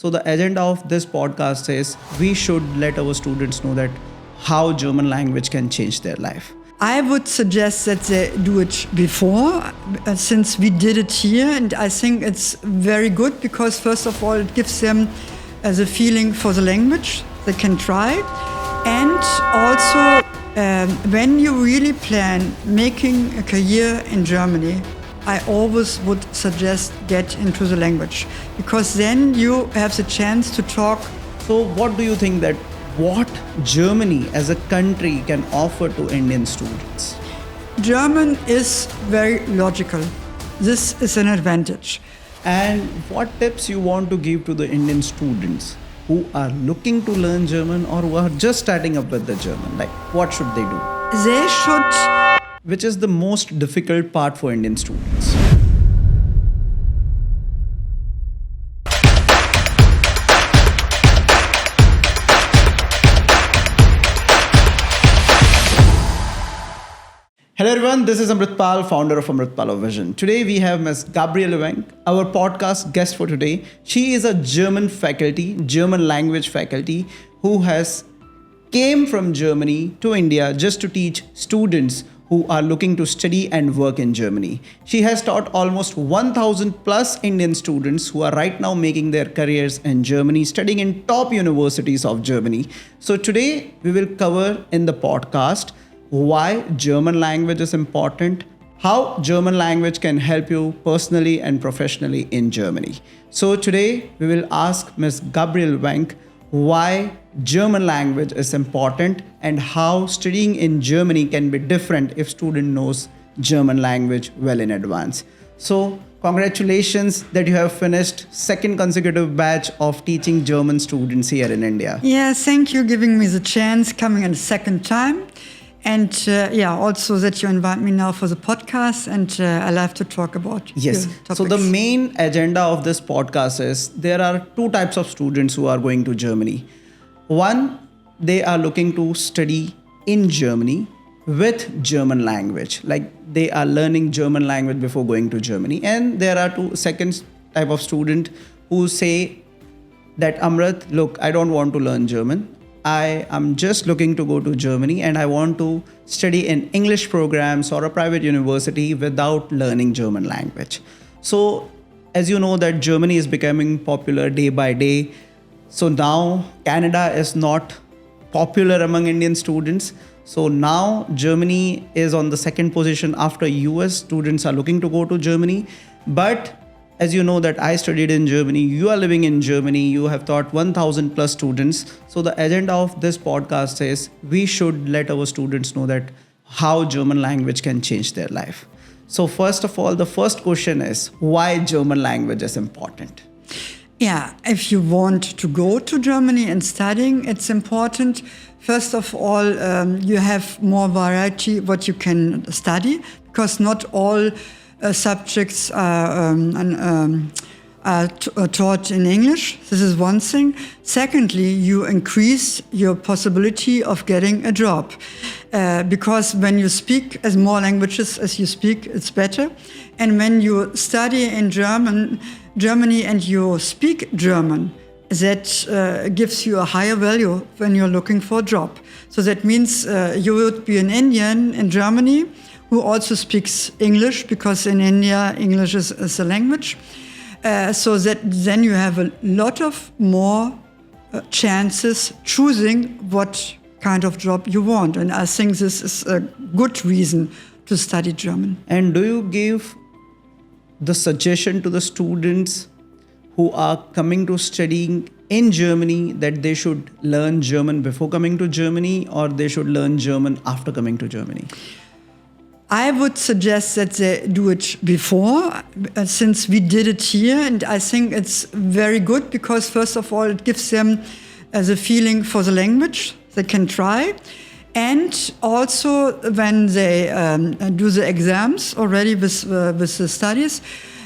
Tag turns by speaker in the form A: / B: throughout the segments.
A: So the agenda of this podcast is we should let our students know that how German language can change their life.
B: I would suggest that they do it before, since we did it here, and I think it's very good because first of all it gives them the feeling for the language they can try, and also when you really plan making a career in Germany, I always would suggest get into the language, because then you have the chance to talk.
A: So what do you think that what Germany as a country can offer to Indian students?
B: German is very logical. This is an advantage.
A: And what tips you want to give to the Indian students who are looking to learn German or who are just starting up with the German? Like, what should they do?
B: They should.
A: Which is the most difficult part for Indian students? Hello everyone, this is Amratpal, founder of Amratpal Vision. Today we have Ms. Gabriela Wenk, our podcast guest for today. She is a German faculty, German language faculty, who has came from Germany to India just to teach students who are looking to study and work in Germany. She has taught almost 1,000 plus Indian students who are right now making their careers in Germany, studying in top universities of Germany. So today we will cover in the podcast why German language is important, how German language can help you personally and professionally in Germany. So today we will ask Ms. Gabriela Wenk why German language is important and how studying in Germany can be different if student knows German language well in advance. So congratulations that you have finished second consecutive batch of teaching German students here in India.
B: Yeah, thank you giving me the chance coming a second time. And also that you invite me now for the podcast, and I love to talk about
A: Yes. So the main agenda of this podcast is there are two types of students who are going to Germany. One, they are looking to study in Germany with German language, like they are learning German language before going to Germany. And there are two second type of student who say that Amrat, look, I don't want to learn German. I am just looking to go to Germany and I want to study in English programs or a private university without learning German language. So as you know that Germany is becoming popular day by day. So now Canada is not popular among Indian students. So now Germany is on the second position after US. Students are looking to go to Germany. But as you know that I studied in Germany, you are living in Germany, you have taught 1,000 plus students. So the agenda of this podcast is we should let our students know that how German language can change their life. So first of all, the first question is why German language is important?
B: Yeah, if you want to go to Germany and studying, it's important. First of all, you have more variety what you can study, because not all subjects are taught in English. This is one thing. Secondly, you increase your possibility of getting a job, because when you speak as more languages as you speak, it's better. And when you study in Germany and you speak German, that gives you a higher value when you're looking for a job. So that means you would be an Indian in Germany who also speaks English, because in India, English is a language. So that then you have a lot of more chances choosing what kind of job you want. And I think this is a good reason to study German.
A: And do you give the suggestion to the students who are coming to studying in Germany that they should learn German before coming to Germany, or they should learn German after coming to Germany?
B: I would suggest that they do it before, since we did it here, and I think it's very good because first of all it gives them the feeling for the language they can try, and also when they do the exams already with the studies,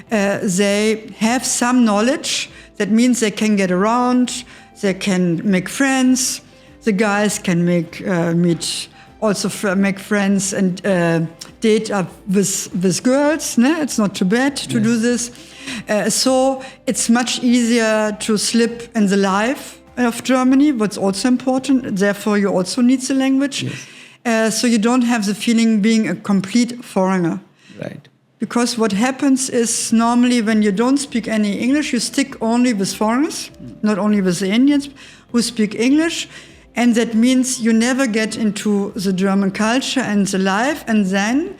B: they have some knowledge. That means they can get around, they can make friends, the guys can make friends and date up with girls. No? It's not too bad to do this. So it's much easier to slip in the life of Germany, what's also important. Therefore, you also need the language.
A: Yes.
B: So you don't have the feeling being a complete foreigner.
A: Right.
B: Because what happens is normally when you don't speak any English, you stick only with foreigners, not only with the Indians who speak English. And that means you never get into the German culture and the life. And then,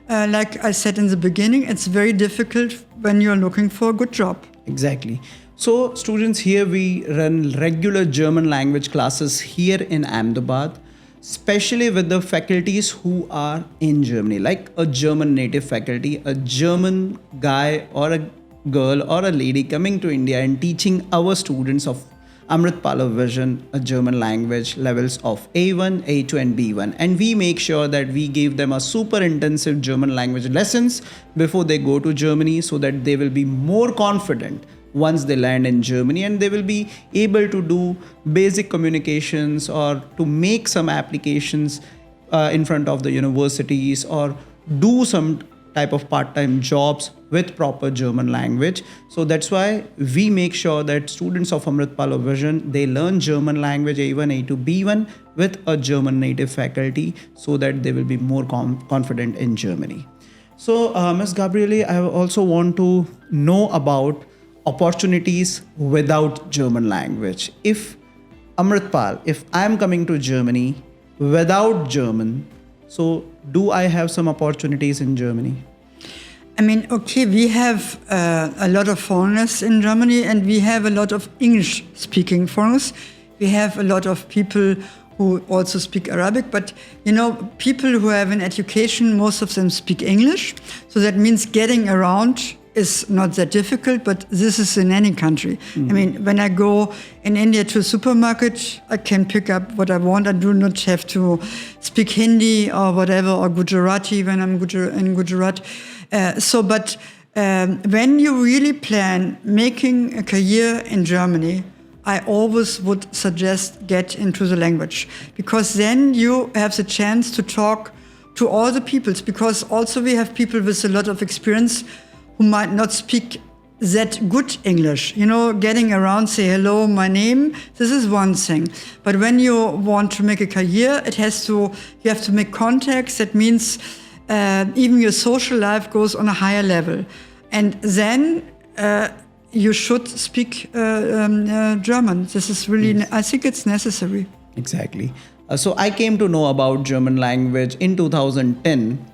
B: like I said in the beginning, it's very difficult when you're looking for a good job.
A: Exactly. So students, here we run regular German language classes here in Ahmedabad, especially with the faculties who are in Germany, like a German native faculty, a German guy or a girl or a lady coming to India and teaching our students of Amratpal Vision, a German language levels of A1, A2 and B1. And we make sure that we give them a super intensive German language lessons before they go to Germany so that they will be more confident once they land in Germany, and they will be able to do basic communications or to make some applications in front of the universities or do some type of part-time jobs with proper German language. So that's why we make sure that students of Amratpal Vision, they learn German language A1, A2, B1 with a German native faculty so that they will be more confident in Germany. So Ms. Gabriele, I also want to know about opportunities without German language. If Amratpal, if I'm coming to Germany without German, so do I have some opportunities in Germany?
B: I mean, okay, we have a lot of foreigners in Germany and we have a lot of English-speaking foreigners. We have a lot of people who also speak Arabic, but you know, people who have an education, most of them speak English. So that means getting around is not that difficult, but this is in any country. I mean, when I go in India to a supermarket, I can pick up what I want. I do not have to speak Hindi or whatever, or Gujarati when I'm in Gujarat. But when you really plan making a career in Germany, I always would suggest get into the language, because then you have the chance to talk to all the peoples, because also we have people with a lot of experience who might not speak that good English. You know, getting around, say hello, my name, this is one thing. But when you want to make a career, you have to make contacts. That means even your social life goes on a higher level. And then you should speak German. This is really, I think it's necessary.
A: Exactly. So I came to know about German language in 2010.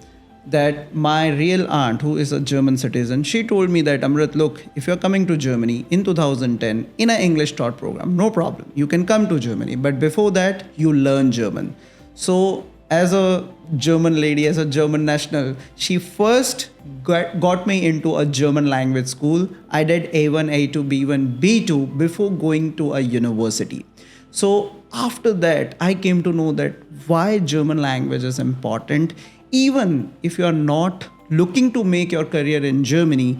A: That my real aunt, who is a German citizen, she told me that, Amrit, look, if you're coming to Germany in 2010 in an English taught program, no problem. You can come to Germany. But before that, you learn German. So as a German lady, as a German national, she first got me into a German language school. I did A1, A2, B1, B2 before going to a university. So after that, I came to know that why German language is important. Even if you are not looking to make your career in Germany,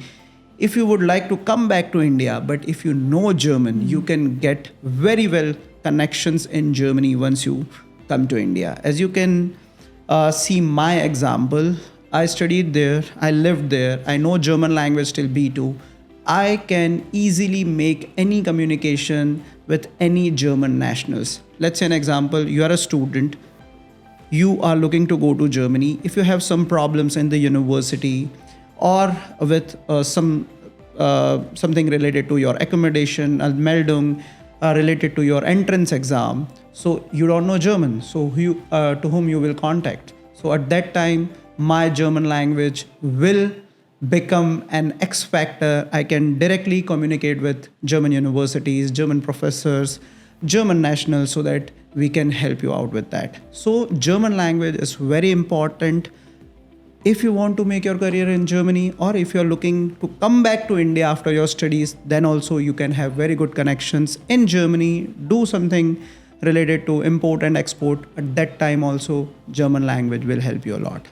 A: if you would like to come back to India, but if you know German, you can get very well connections in Germany once you come to India. As you can see my example, I studied there, I lived there, I know German language till B2. I can easily make any communication with any German nationals. Let's say an example, you are a student, you are looking to go to Germany. If you have some problems in the university or with something related to your accommodation, Meldung, related to your entrance exam, so you don't know German, so to whom you will contact. So at that time, my German language will become an X factor. I can directly communicate with German universities, German professors, German nationals, so that we can help you out with that. So German language is very important if you want to make your career in Germany, or if you're looking to come back to India after your studies, then also you can have very good connections in Germany, do something related to import and export. At that time also, German language will help you a lot.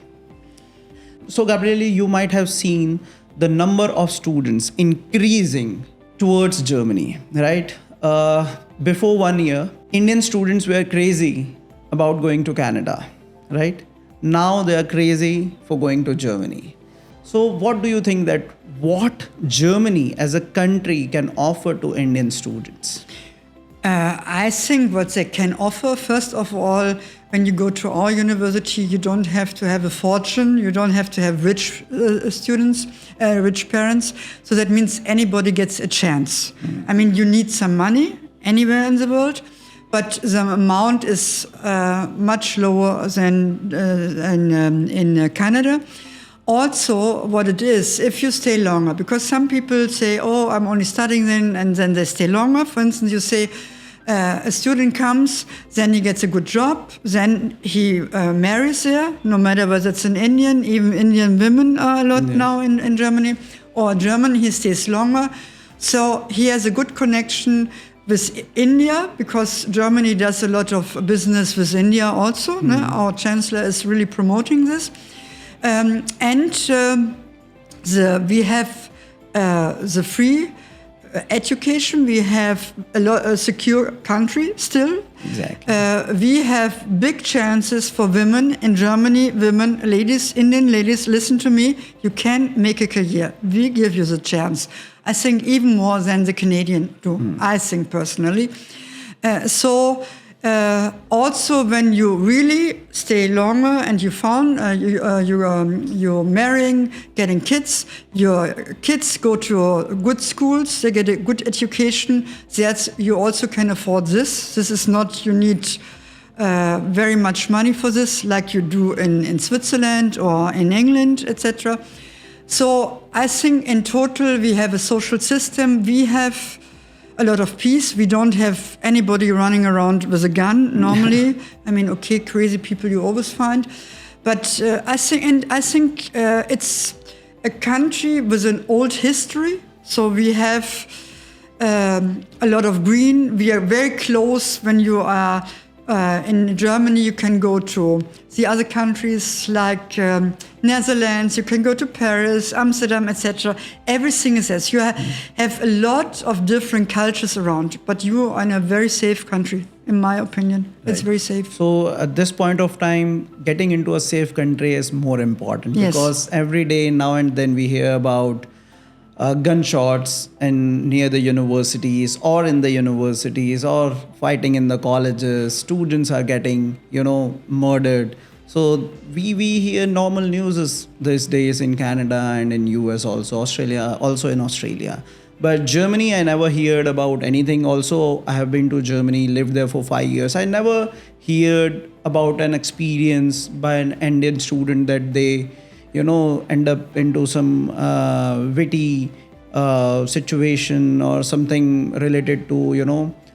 A: So Gabriele, you might have seen the number of students increasing towards Germany, right? Before 1 year, Indian students were crazy about going to Canada, right? Now they are crazy for going to Germany. So what do you think that what Germany as a country can offer to Indian students?
B: I think what they can offer, first of all, when you go to our university, you don't have to have a fortune, you don't have to have rich students, rich parents. So that means anybody gets a chance. I mean, you need some money anywhere in the world, but the amount is much lower than in Canada. Also, what it is, if you stay longer, because some people say, oh, I'm only studying then, and then they stay longer. For instance, you say a student comes, then he gets a good job, then he marries there, no matter whether it's an Indian, even Indian women are a lot now in Germany, or German, he stays longer. So he has a good connection with India, because Germany does a lot of business with India also. Our chancellor is really promoting this. We have the free education. We have a secure country still.
A: Exactly.
B: We have big chances for women in Germany. Women, ladies, Indian ladies, listen to me. You can make a career. We give you the chance. I think even more than the Canadian do. I think personally. Also, when you really stay longer and you found you're marrying, getting kids, your kids go to good schools, they get a good education. That you also can afford this. This is not you need very much money for this, like you do in Switzerland or in England, etc. So I think in total we have a social system. We have a lot of peace. We don't have anybody running around with a gun normally. I mean, okay, crazy people you always find, but I think it's a country with an old history. So we have a lot of green. We are very close. When you are in Germany, you can go to the other countries like Netherlands, you can go to Paris, Amsterdam, etc. Everything is there. You have a lot of different cultures around, but you are in a very safe country, in my opinion. Right. It's very safe.
A: So at this point of time, getting into a safe country is more important, because every day, now and then, we hear about gunshots near the universities or in the universities, or fighting in the colleges. Students are getting, murdered. So we hear normal news these days in Canada and in US also, in Australia. But Germany, I never heard about anything. Also, I have been to Germany, lived there for 5 years. I never heard about an experience by an Indian student that they end up into some witty situation or something related to,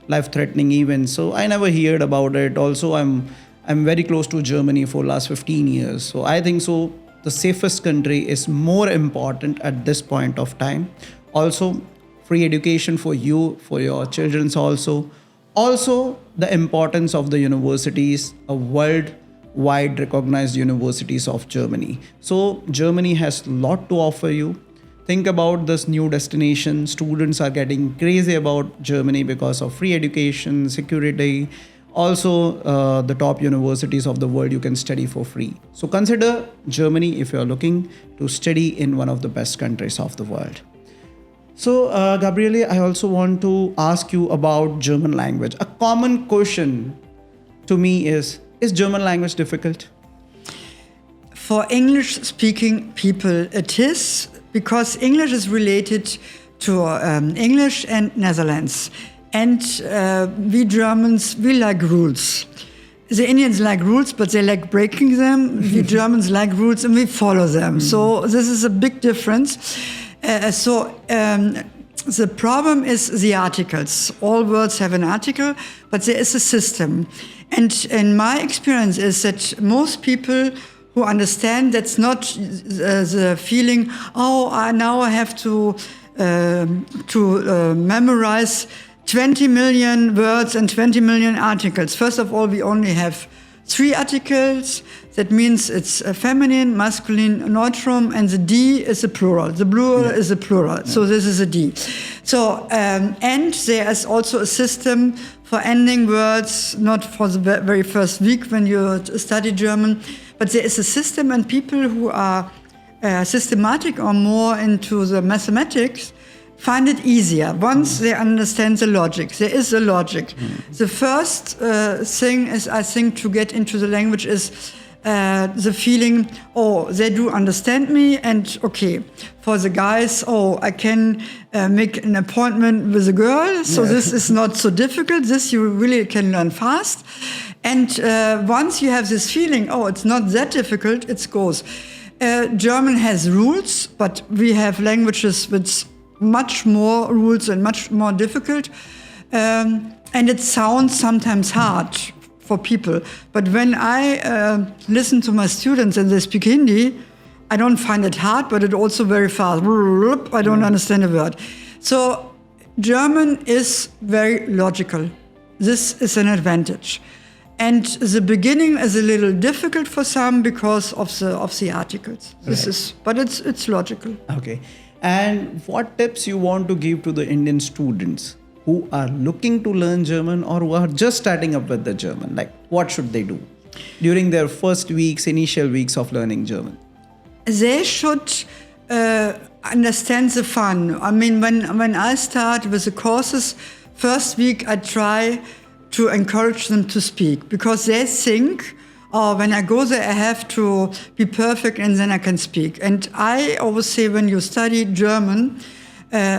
A: life-threatening events. So I never heard about it. Also, I'm very close to Germany for last 15 years. So I think so the safest country is more important at this point of time. Also, free education for you, for your children also. Also, the importance of the universities, a worldwide recognized universities of Germany. So Germany has a lot to offer you. Think about this new destination. Students are getting crazy about Germany because of free education, security. Also, the top universities of the world you can study for free. So consider Germany if you're looking to study in one of the best countries of the world. So, Gabriele, I also want to ask you about German language. A common question to me is German language difficult?
B: For English-speaking people, it is, because English is related to English and Netherlands. And we Germans, we like rules. The Indians like rules, but they like breaking them. We Germans like rules and we follow them. So this is a big difference. The problem is the articles. All words have an article, but there is a system. And in my experience is that most people who understand, that's not the feeling, now I have to memorize 20 million words and 20 million articles. First of all, we only have 3 articles. That means it's a feminine, masculine, neutrum, and the D is a plural. The plural is a plural. So this is a D. So, and there is also a system for ending words, not for the very first week when you study German, but there is a system, and people who are systematic or more into the mathematics find it easier once they understand the logic. There is a logic. The first thing is, I think, to get into the language is the feeling, oh, they do understand me, and okay, for the guys, oh, I can make an appointment with a girl, so this is not so difficult. This you really can learn fast. And once you have this feeling, oh, it's not that difficult, it goes. German has rules, but we have languages with much more rules and much more difficult. And it sounds sometimes hard for people. But when I listen to my students and they speak Hindi, I don't find it hard, but it also very fast. I don't understand a word. So German is very logical. This is an advantage. And the beginning is a little difficult for some because of the articles. But it's logical.
A: Okay. And what tips you want to give to the Indian students who are looking to learn German or who are just starting up with the German? Like, what should they do during their first weeks, initial weeks of learning German?
B: They should understand the fun. I mean, when I start with the courses, first week I try to encourage them to speak, because they think, oh, when I go there, I have to be perfect and then I can speak. And I always say, when you study German,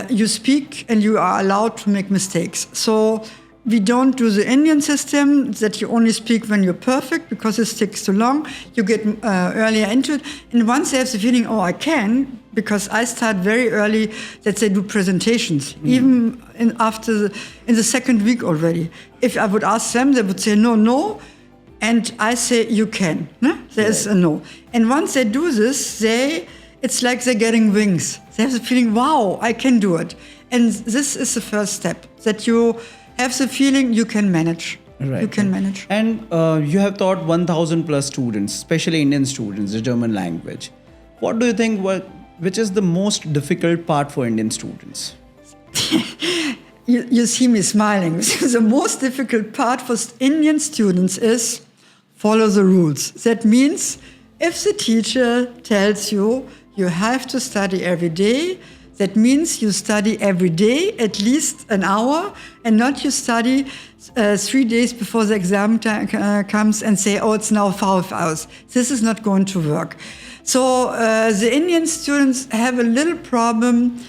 B: you speak and you are allowed to make mistakes. So we don't do the Indian system that you only speak when you're perfect, because it takes too long. You get earlier into it. And once they have the feeling, oh, I can, because I start very early, that they do presentations, even in the second week already. If I would ask them, they would say, no. And I say, you can. No? There's a no. And once they do this, it's like they're getting wings. They have the feeling, wow, I can do it. And this is the first step, that you have the feeling you can manage.
A: Right.
B: You can manage.
A: And you have taught 1,000 plus students, especially Indian students, the German language. What do you think, which is the most difficult part for Indian students?
B: You see me smiling. The most difficult part for Indian students is follow the rules. That means if the teacher tells you you have to study every day, that means you study every day at least an hour, and not you study 3 days before the exam comes and say, oh, it's now 5 hours. This is not going to work. So the Indian students have a little problem.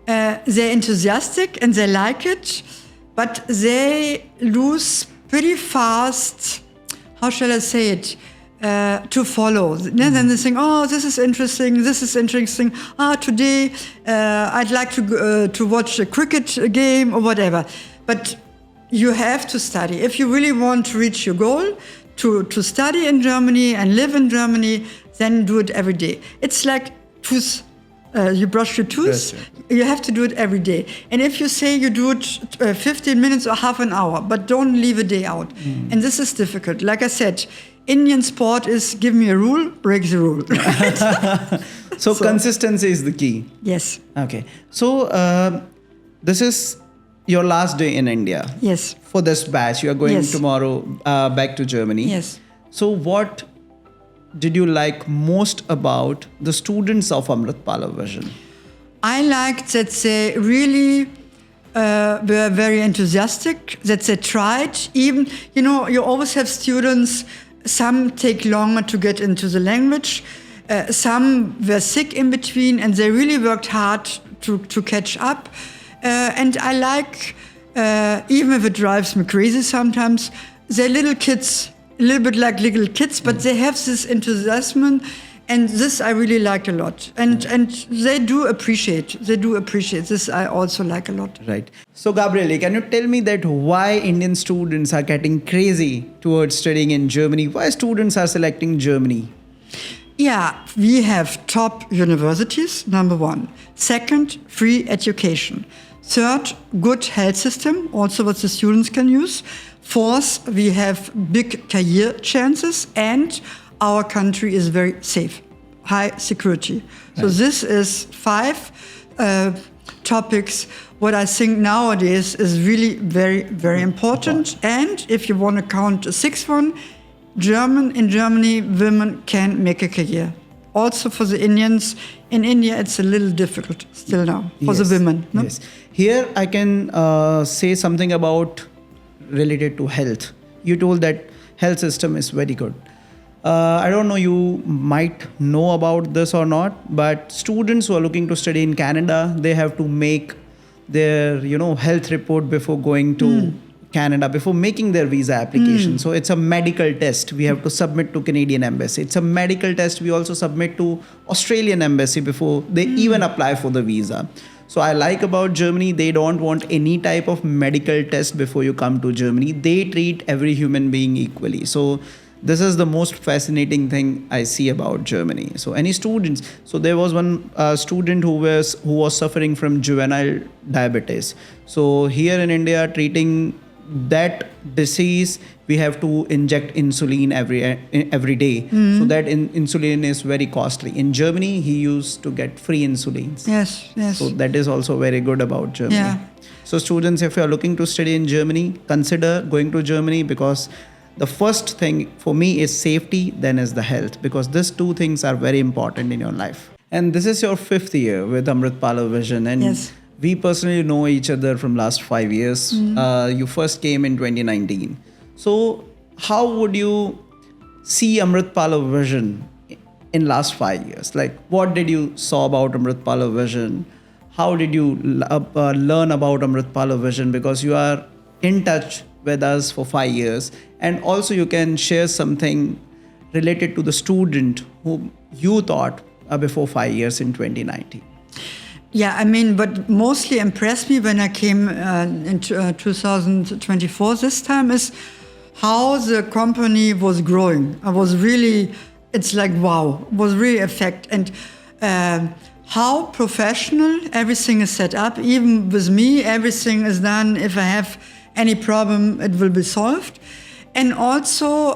B: They're enthusiastic and they like it, but they lose pretty fast, how shall I say it, to follow. Then they think, oh, this is interesting. Today I'd like to watch a cricket game or whatever. But you have to study. If you really want to reach your goal, to study in Germany and live in Germany, then do it every day. It's like you brush your teeth, you have to do it every day. And if you say you do it 15 minutes or half an hour, but don't leave a day out. And this is difficult. Like I said, Indian sport is give me a rule, break the rule.
A: So consistency is the key.
B: Yes.
A: Okay. So this is your last day in India.
B: Yes.
A: For this batch, you are going tomorrow back to Germany.
B: Yes.
A: So what did you like most about the students of Amratpal Vision?
B: I liked that they really were very enthusiastic, that they tried. Even, you always have students, some take longer to get into the language, some were sick in between, and they really worked hard to catch up. And I like, even if it drives me crazy sometimes, they're little kids, a little bit like little kids, but they have this enthusiasm, and this I really like a lot. And they do appreciate this. I also like a lot.
A: Right. So Gabriela, can you tell me that why Indian students are getting crazy towards studying in Germany? Why students are selecting Germany?
B: Yeah, we have top universities, number one. Second, free education. Third, good health system, also what the students can use. Fourth, we have big career chances, and our country is very safe, high security. So this is 5 topics what I think nowadays is really very, very important. And if you want to count a 6th one, in Germany, women can make a career. also for the Indians. In India, it's a little difficult still now for the women. No?
A: Yes. Here I can say something about related to health. You told that health system is very good. I don't know, you might know about this or not, but students who are looking to study in Canada, they have to make their health report before going to Canada, before making their visa application. So it's a medical test we have to submit to Canadian Embassy. It's a medical test we also submit to Australian Embassy before they even apply for the visa. So I like about Germany, they don't want any type of medical test before you come to Germany. They treat every human being equally. So this is the most fascinating thing I see about Germany. So any students, so there was one student who was suffering from juvenile diabetes. So here in India, treating that disease, we have to inject insulin every day. So that insulin is very costly. In Germany, he used to get free insulins.
B: Yes.
A: So that is also very good about Germany.
B: Yeah.
A: So students, if you are looking to study in Germany, consider going to Germany, because the first thing for me is safety, then is the health, because these two things are very important in your life. And this is your 5th year with Amratpal Vision. And
B: Yes.
A: we personally know each other from last 5 years. You first came in 2019. So how would you see Amratpal Vision in last 5 years? Like, what did you saw about Amratpal Vision? How did you learn about Amratpal Vision? Because you are in touch with us for 5 years, and also you can share something related to the student whom you taught before 5 years in 2019.
B: Yeah, I mean, what mostly impressed me when I came in 2024 this time is how the company was growing. It's like, wow, was really effect. And how professional everything is set up. Even with me, everything is done. If I have any problem, it will be solved. And also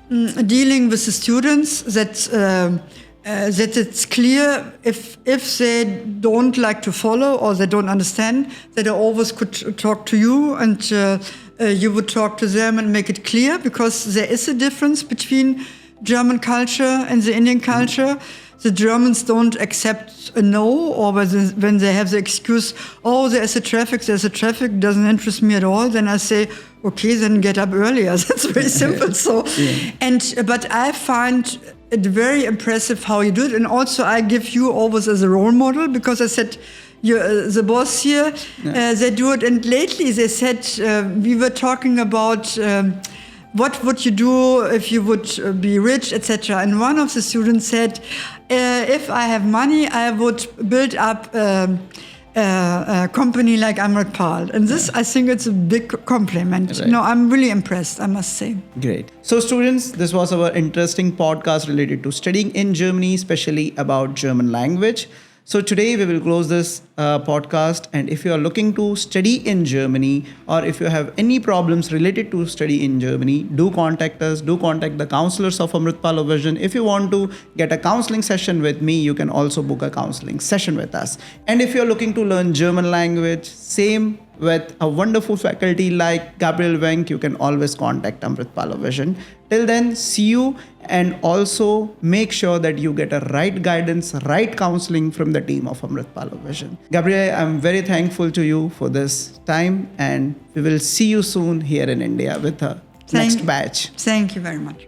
B: dealing with the students that it's clear if they don't like to follow or they don't understand, that I always could talk to you and you would talk to them and make it clear, because there is a difference between German culture and the Indian culture. The Germans don't accept a no, or when they have the excuse, oh, there's a traffic, doesn't interest me at all, then I say, okay, then get up earlier. That's very simple. But I find it very impressive how you do it. And also I give you always as a role model, because I said, the boss here, they do it. And lately they said, we were talking about what would you do if you would be rich, etc. And one of the students said, if I have money, I would build up a company like Amratpal. And this, I think it's a big compliment.
A: Right.
B: No, I'm really impressed, I must say.
A: Great. So students, this was our interesting podcast related to studying in Germany, especially about German language. So today we will close this podcast, and if you are looking to study in Germany, or if you have any problems related to study in Germany, do contact us, do contact the counselors of Amratpal Vision. If you want to get a counseling session with me, you can also book a counseling session with us. And if you're looking to learn German language, same with a wonderful faculty like Gabriela Wenk, you can always contact Amratpal Vision. Till then, see you, and also make sure that you get a right guidance, right counseling from the team of Amratpal Vision. Gabriela, I'm very thankful to you for this time, and we will see you soon here in India with the next batch.
B: Thank you very much.